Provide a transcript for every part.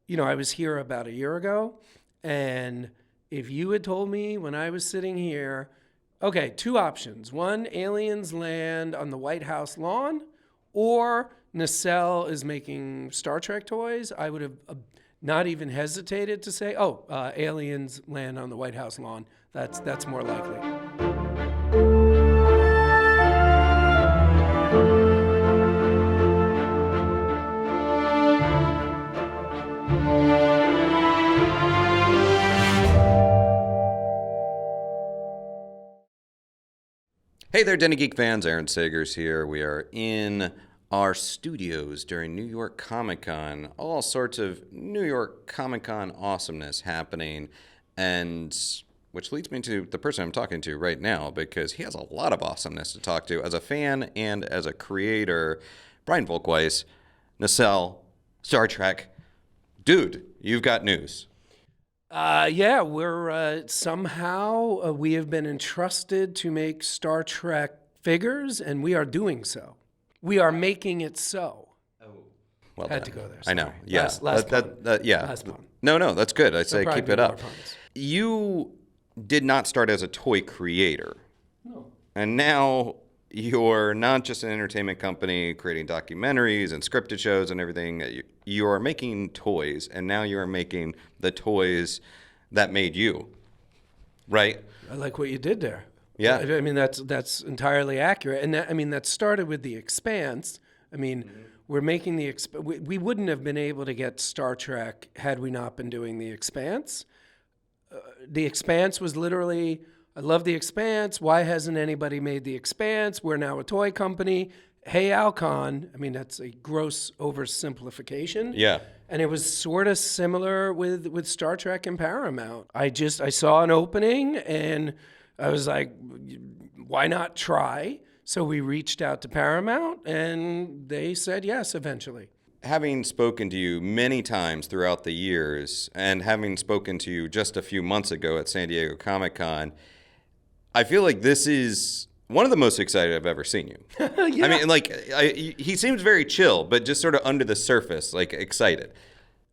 I was here about a year ago, and if you had told me when I was sitting here, okay, two options. One, aliens land on the White House lawn, or Nacelle is making Star Trek toys, I would have not even hesitated to say, aliens land on the White House lawn. That's more likely. Hey there, Den of Geek fans. Aaron Sagers here. We are in our studios during New York Comic-Con. All sorts of New York Comic-Con awesomeness happening, and which leads me to the person I'm talking to right now, because he has a lot of awesomeness to talk to as a fan and as a creator. Brian Volk-Weiss, Nacelle, Star Trek. Dude, you've got news. We're somehow we have been entrusted to make Star Trek figures, and we are doing so. We are making it so. Oh, well Had done. to go there. I know. Sorry. Yes. Last pun. Last pun. No, that's good. I say Probably keep do it more up. puns. You did not start as a toy creator. No. And now you're not just an entertainment company creating documentaries and scripted shows and everything. You are making toys, and now you are making the toys that made you, right? I like what you did there. Yeah. I mean, that's entirely accurate. And that started with The Expanse. I mean, we're making we wouldn't have been able to get Star Trek had we not been doing The Expanse. The Expanse was literally, I love The Expanse. Why hasn't anybody made The Expanse? We're now a toy company. Hey, Alcon. I mean, that's a gross oversimplification. Yeah. And it was sort of similar with Star Trek and Paramount. I saw an opening and I was like, why not try? So we reached out to Paramount and they said yes eventually. Having spoken to you many times throughout the years, and having spoken to you just a few months ago at San Diego Comic-Con, I feel like this is one of the most excited I've ever seen you. Yeah. I mean, he seems very chill, but just sort of under the surface, like excited.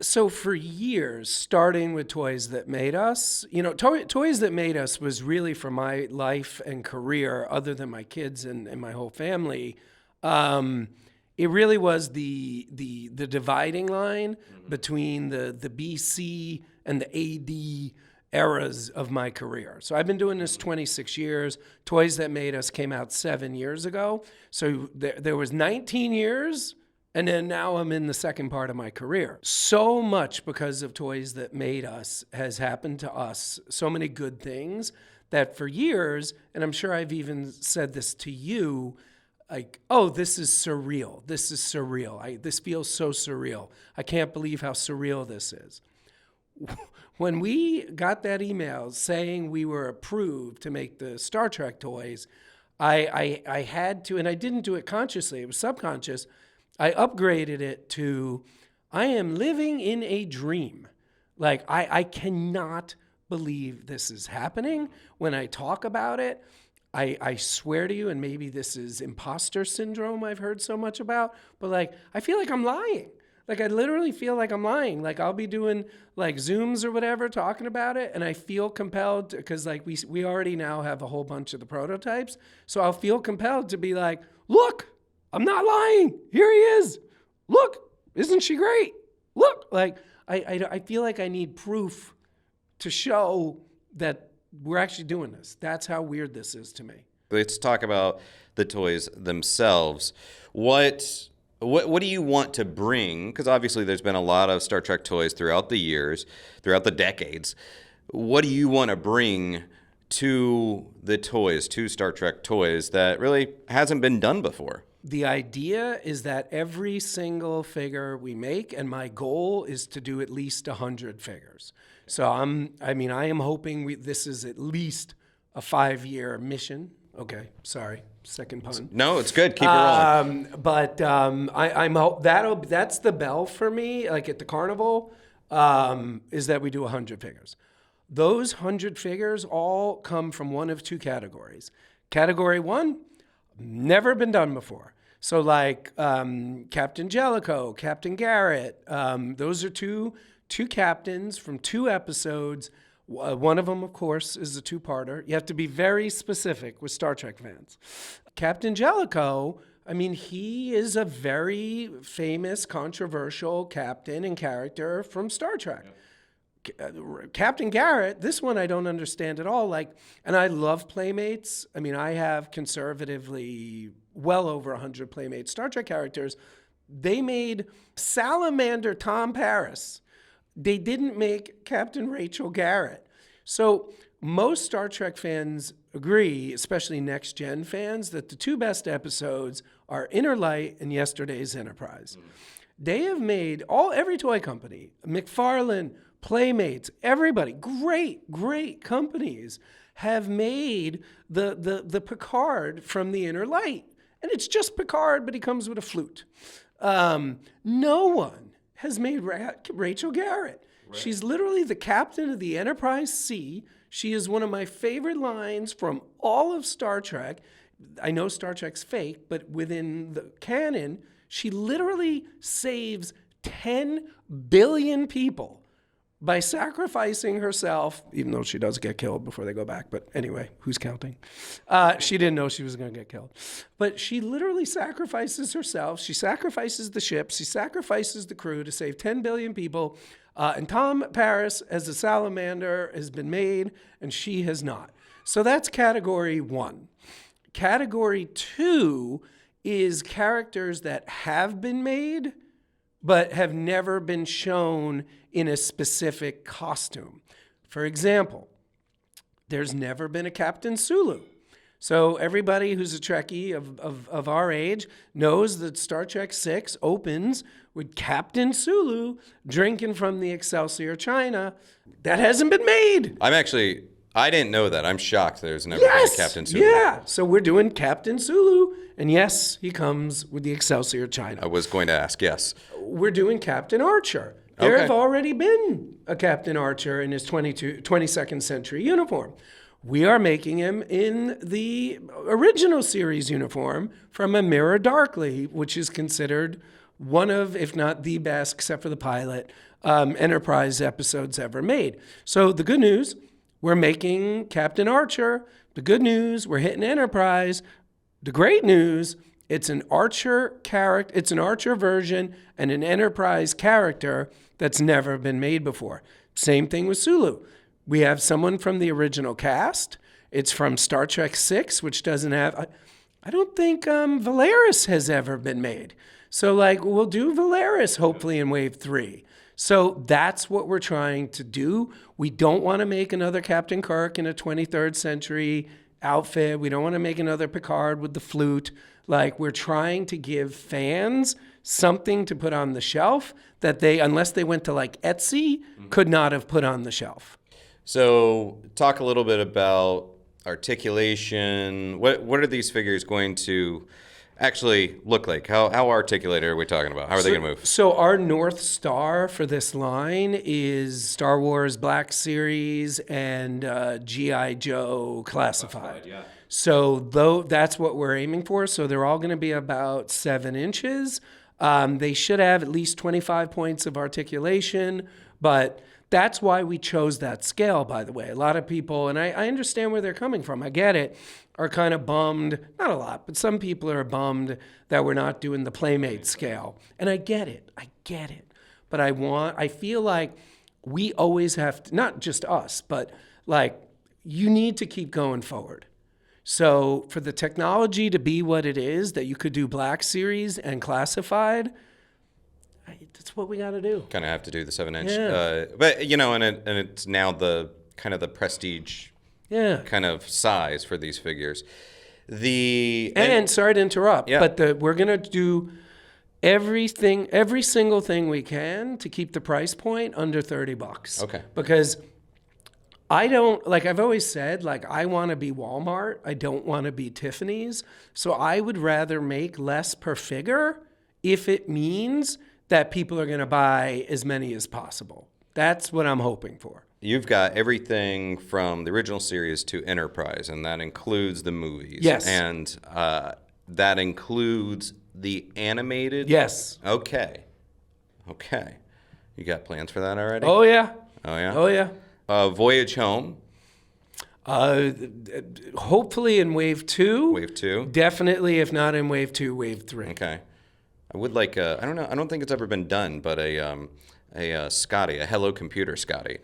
So for years, starting with Toys That Made Us, Toys That Made Us was really for my life and career, other than my kids and my whole family. It really was the dividing line between the BC and the AD eras of my career. So I've been doing this 26 years. Toys That Made Us came out 7 years ago. So there was 19 years, and then now I'm in the second part of my career. So much because of Toys That Made Us has happened to us, so many good things, that for years, and I'm sure I've even said this to you, like, oh, this is surreal. This is surreal. This feels so surreal. I can't believe how surreal this is. When we got that email saying we were approved to make the Star Trek toys, I had to, and I didn't do it consciously, it was subconscious, I upgraded it to, I am living in a dream. Like, I cannot believe this is happening. When I talk about it, I swear to you, and maybe this is imposter syndrome I've heard so much about, but like, I feel like I'm lying. Like, I literally feel like I'm lying. Like, I'll be doing like Zooms or whatever, talking about it, and I feel compelled because like we already now have a whole bunch of the prototypes. So I'll feel compelled to be like, look, I'm not lying. Here he is. Look, isn't she great? Look, like I feel like I need proof to show that we're actually doing this. That's how weird this is to me. Let's talk about the toys themselves. What do you want to bring? Because obviously there's been a lot of Star Trek toys throughout the years, throughout the decades. What do you want to bring to the toys, to Star Trek toys, that really hasn't been done before? The idea is that every single figure we make, and my goal is to do at least 100 figures. So I am hoping this is at least a 5-year mission. Okay, sorry, second pun. No, it's good. Keep it rolling. That's the bell for me. Like at the carnival, is that we do 100 figures. Those 100 figures all come from one of two categories. Category one, never been done before. So like Captain Jellicoe, Captain Garrett, those are two captains from 2 episodes. One of them, of course, is a two-parter. You have to be very specific with Star Trek fans. Captain Jellicoe, I mean, he is a very famous, controversial captain and character from Star Trek. Captain Garrett, this one I don't understand at all. Like, and I love Playmates. I mean, I have conservatively well over 100 Playmates Star Trek characters. They made Salamander Tom Paris. They didn't make Captain Rachel Garrett. So most Star Trek fans agree, especially Next Gen fans, that the 2 best episodes are Inner Light and Yesterday's Enterprise. They have made every toy company, McFarlane, Playmates, everybody, great companies have made the Picard from the Inner Light. And it's just Picard, but he comes with a flute. No one has made Rachel Garrett. Right. She's literally the captain of the Enterprise C. She is one of my favorite lines from all of Star Trek. I know Star Trek's fake, but within the canon, she literally saves 10 billion people by sacrificing herself, even though she does get killed before they go back. But anyway, who's counting? She didn't know she was going to get killed. But she literally sacrifices herself. She sacrifices the ship. She sacrifices the crew to save 10 billion people. And Tom Paris, as a salamander, has been made, and she has not. So that's category 1. Category 2 is characters that have been made, but have never been shown in a specific costume. For example, there's never been a Captain Sulu. So everybody who's a Trekkie of our age knows that Star Trek VI opens with Captain Sulu drinking from the Excelsior China. That hasn't been made. I didn't know that. I'm shocked there's never been a Captain Sulu. Yeah, so we're doing Captain Sulu. And yes, he comes with the Excelsior China. I was going to ask, yes. We're doing Captain Archer. There have already been a Captain Archer in his 22nd century uniform. We are making him in the original series uniform from A Mirror Darkly, which is considered one of, if not the best, except for the pilot, Enterprise episodes ever made. So the good news, we're making Captain Archer. The good news, we're hitting Enterprise. The great news, it's an Archer character, it's an Archer version and an Enterprise character that's never been made before. Same thing with Sulu. We have someone from the original cast. It's from Star Trek VI, which doesn't have, I don't think Valeris has ever been made. So like we'll do Valeris hopefully in wave 3. So that's what we're trying to do. We don't want to make another Captain Kirk in a 23rd century outfit. We don't want to make another Picard with the flute. Like we're trying to give fans something to put on the shelf that they, unless they went to like Etsy, could not have put on the shelf. So talk a little bit about articulation. What are these figures going to actually look like? How articulated are we talking about? How are they going to move? So our North Star for this line is Star Wars Black Series and G.I. Joe Classified. Yeah. So that's what we're aiming for. So they're all going to be about 7 inches. They should have at least 25 points of articulation, but that's why we chose that scale, by the way. A lot of people, and I understand where they're coming from, I get it, are kind of bummed, not a lot, but some people are bummed that we're not doing the Playmate scale. And I get it. But I feel like we always have to, not just us, but like you need to keep going forward. So for the technology to be what it is, that you could do Black Series and Classified, that's what we got to do. Kind of have to do the 7-inch. Yeah. But, you know, and it's now the kind of the prestige kind of size for these figures. And sorry to interrupt, but we're going to do every single thing we can to keep the price point under $30. Okay. Because I've always said, like, I want to be Walmart. I don't want to be Tiffany's. So I would rather make less per figure if it means that people are going to buy as many as possible. That's what I'm hoping for. You've got everything from the original series to Enterprise, and that includes the movies. Yes. And that includes the animated? Yes. Okay. Okay. You got plans for that already? Oh yeah. Oh, yeah? Oh yeah. Voyage Home, Uh, Hopefully in wave 2. Wave 2. Definitely, if not in wave 2, wave 3. Okay. I would like I don't know, I don't think it's ever been done, but a Scotty, a Hello Computer Scotty.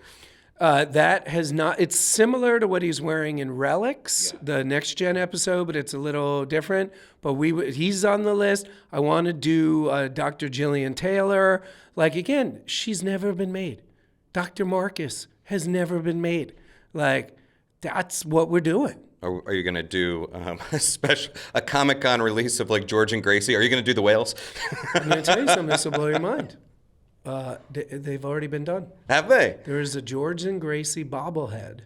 That has not. It's similar to what he's wearing in Relics, the next gen episode, but it's a little different. But he's on the list. I want to do Dr. Jillian Taylor. Like again, she's never been made. Dr. Marcus has never been made. Like that's what we're doing. Are you going to do a Comic-Con release of like George and Gracie? Are you going to do the whales? I'm going to tell you something. This will blow your mind. They've already been done. Have they? There is a George and Gracie bobblehead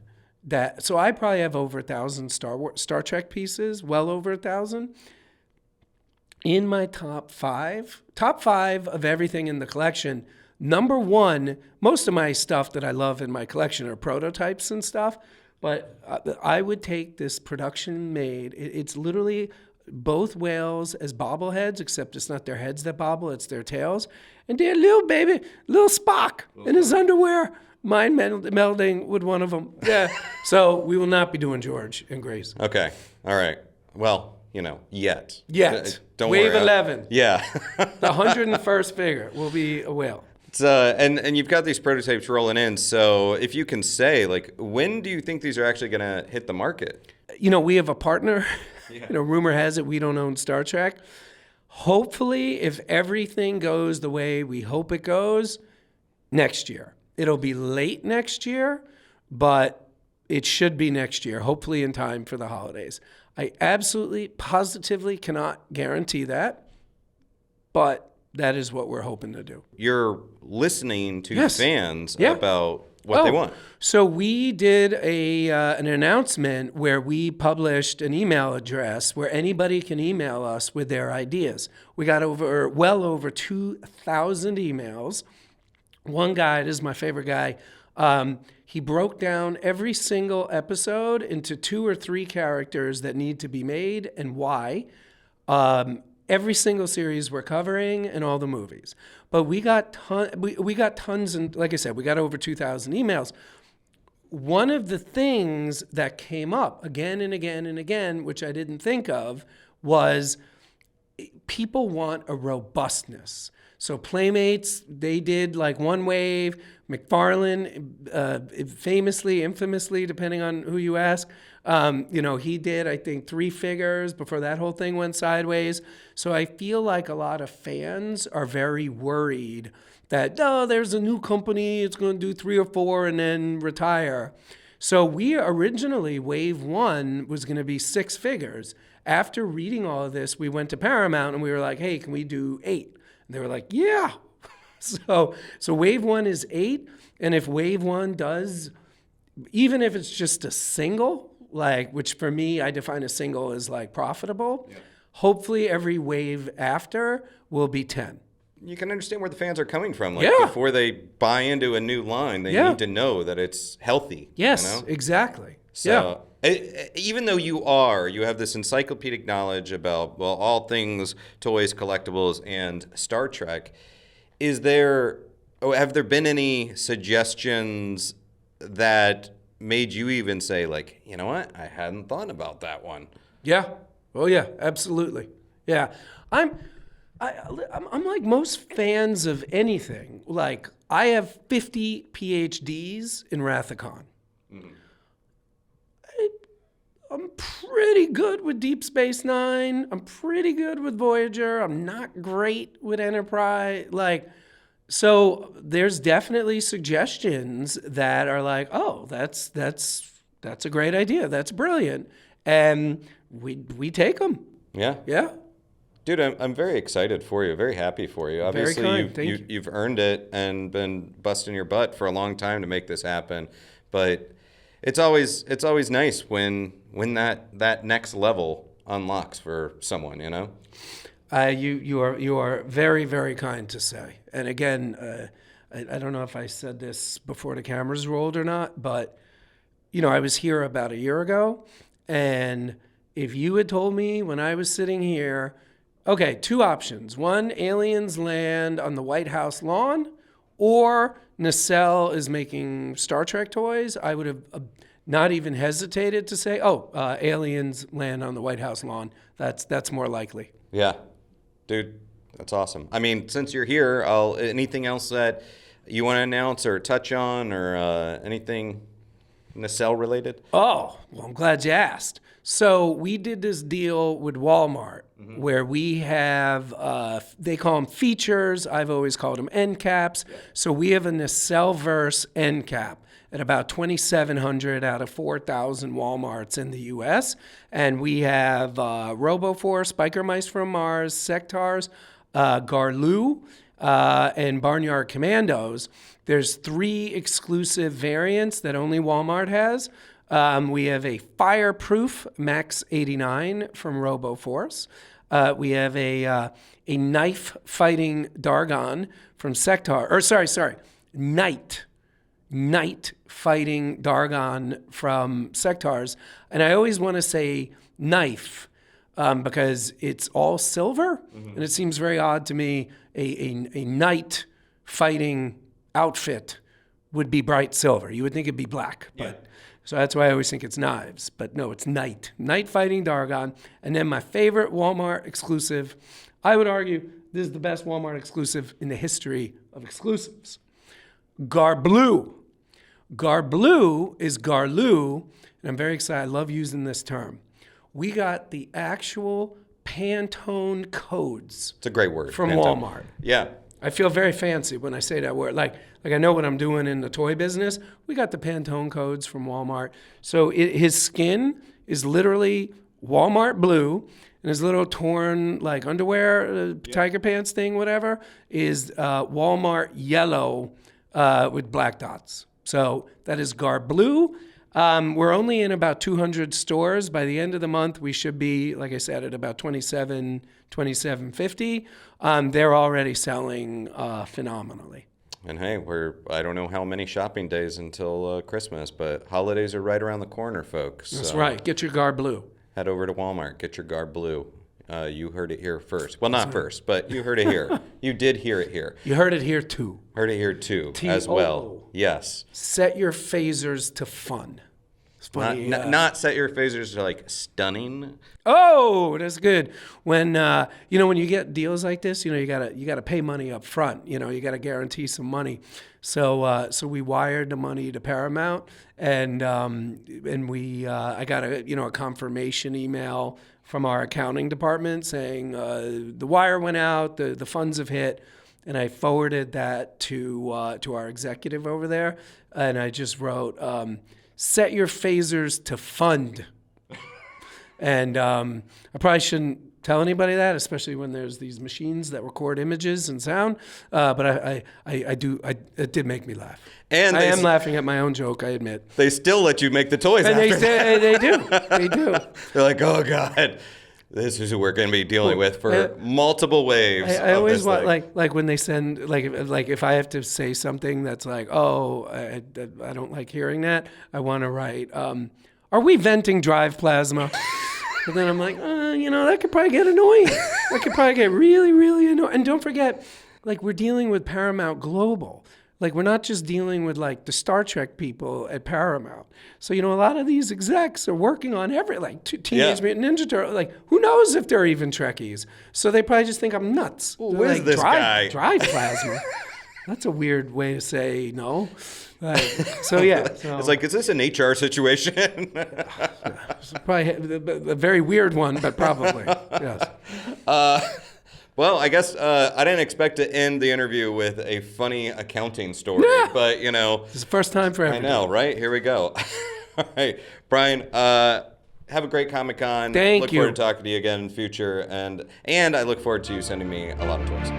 so I probably have over 1,000 Star Trek pieces, well over 1,000. In my top five of everything in the collection, number one, most of my stuff that I love in my collection are prototypes and stuff, but I would take this production made, it's literally both whales as bobbleheads, except it's not their heads that bobble, it's their tails. And their little baby, little Spock in his underwear, mind melding with one of them. Yeah. So we will not be doing George and Grace. Okay. All right. Well, yet. Don't Wave worry. 11. Yeah. The 101st figure will be a whale. It's, and you've got these prototypes rolling in. So if you can say, like, when do you think these are actually going to hit the market? We have a partner. Yeah. Rumor has it we don't own Star Trek. Hopefully, if everything goes the way we hope it goes, next year. It'll be late next year, but it should be next year, hopefully in time for the holidays. I absolutely, positively cannot guarantee that, but that is what we're hoping to do. You're listening to fans about what they want. So we did an announcement where we published an email address where anybody can email us with their ideas. We got well over 2,000 emails. One guy, this is my favorite guy, he broke down every single episode into 2 or 3 characters that need to be made and why. Every single series we're covering and all the movies. But we got tons, and like I said, we got over 2,000 emails. One of the things that came up again and again and again, which I didn't think of, was people want a robustness. So Playmates, they did like one wave. McFarlane, infamously, depending on who you ask, he did, I think, 3 figures before that whole thing went sideways. So I feel like a lot of fans are very worried that, there's a new company, it's going to do 3 or 4 and then retire. So we originally, wave 1 was going to be 6 figures. After reading all of this, we went to Paramount and we were like, hey, can we do 8? And they were like, yeah. So wave 1 is 8. And if wave 1 does, even if it's just a single, which for me, I define a single as like profitable, hopefully every wave after will be 10. You can understand where the fans are coming from. Before they buy into a new line, they need to know that it's healthy. Yes, exactly. So even though you have this encyclopedic knowledge about, all things toys, collectibles, and Star Trek, have there been any suggestions that made you even say, like, you know what, I hadn't thought about that one? Yeah. Oh yeah, absolutely. Yeah. I'm like most fans of anything. Like, I have 50 PhDs in Rathacon. Mm-hmm. I'm pretty good with Deep Space Nine. I'm pretty good with Voyager. I'm not great with Enterprise. So there's definitely suggestions that are like, oh, that's a great idea. That's brilliant. And we take them. Yeah. Yeah. Dude, I'm very excited for you. Very happy for you. Obviously, very kind. you've earned it and been busting your butt for a long time to make this happen. But it's always nice when that next level unlocks for someone, You are very, very kind to say. And again, I don't know if I said this before the cameras rolled or not, but I was here about a year ago, and if you had told me when I was sitting here Okay, two options. One, aliens land on the White House lawn, or Nacelle is making Star Trek toys. I would have not even hesitated to say, aliens land on the White House lawn. That's more likely. Yeah, dude, that's awesome. I mean, since you're here, anything else that you want to announce or touch on, or anything Nacelle related? Oh, well, I'm glad you asked. So we did this deal with Walmart where we have, they call them features. I've always called them end caps. Yeah. So we have a Nacelle-verse end cap at about 2,700 out of 4,000 Walmarts in the U.S. And we have RoboForce, Biker Mice from Mars, Sectars, Garloo, and Barnyard Commandos. There's 3 exclusive variants that only Walmart has. We have a fireproof Max 89 from RoboForce. We have a knife fighting Dargon from Sectar. Night fighting Dargon from Sectars. And I always want to say knife because it's all silver. And it seems very odd to me a night fighting outfit would be bright silver. You would think it'd be black, but so that's why I always think it's knives. But no, it's night fighting Dargon. And then my favorite Walmart exclusive, I would argue this is the best Walmart exclusive in the history of exclusives. Garblue. Garblue is Garloo, and I'm very excited. I love using this term. We got the actual Pantone codes. It's a great word. From Pantone. Walmart. Yeah. I feel very fancy when I say that word. Like I know what I'm doing in the toy business. We got the Pantone codes from Walmart. So his skin is literally Walmart blue, and his little torn like underwear, tiger pants thing, whatever, is Walmart yellow with black dots. So that is Garblue. We're only in about 200 stores. By the end of the month, we should be, like I said, at about 2750. They're already selling phenomenally. And hey, I don't know how many shopping days until Christmas, but holidays are right around the corner, folks. That's right. Get your Garblue. Head over to Walmart. Get your Garblue. You heard it here first. Well, not first, but you heard it here. You did hear it here. You heard it here too. Heard it here too, as well. Yes. Set your phasers to fun. It's funny. Not set your phasers to like stunning. Oh, that's good. When when you get deals like this, you gotta pay money up front. You gotta guarantee some money. So we wired the money to Paramount, and I got a confirmation email from our accounting department saying the wire went out, the funds have hit, and I forwarded that to our executive over there, and I just wrote, set your phasers to fund. And I probably shouldn't tell anybody that, especially when there's these machines that record images and sound. But it did make me laugh. And I am laughing at my own joke, I admit. They still let you make the toys after that. They do. They do. They're like, oh, God. This is who we're going to be dealing with for multiple waves. I always want, like when they send, like if I have to say something that's like, oh, I don't like hearing that, I want to write, are we venting drive plasma? But then I'm like, that could probably get annoying. That could probably get really, really annoying. And don't forget, like we're dealing with Paramount Global. Like we're not just dealing with like the Star Trek people at Paramount. So, a lot of these execs are working on Teenage Mutant Ninja Turtles. Like who knows if they're even Trekkies. So they probably just think I'm nuts. Well, where's like, this guy? Drive plasma. That's a weird way to say no. So yeah. It's like, is this an HR situation? It's probably a very weird one, but probably, yes. Well, I guess I didn't expect to end the interview with a funny accounting story, but It's the first time for everything. I know, right? Here we go. All right, Brian, have a great Comic-Con. Thank you. Look forward to talking to you again in the future, and I look forward to you sending me a lot of toys.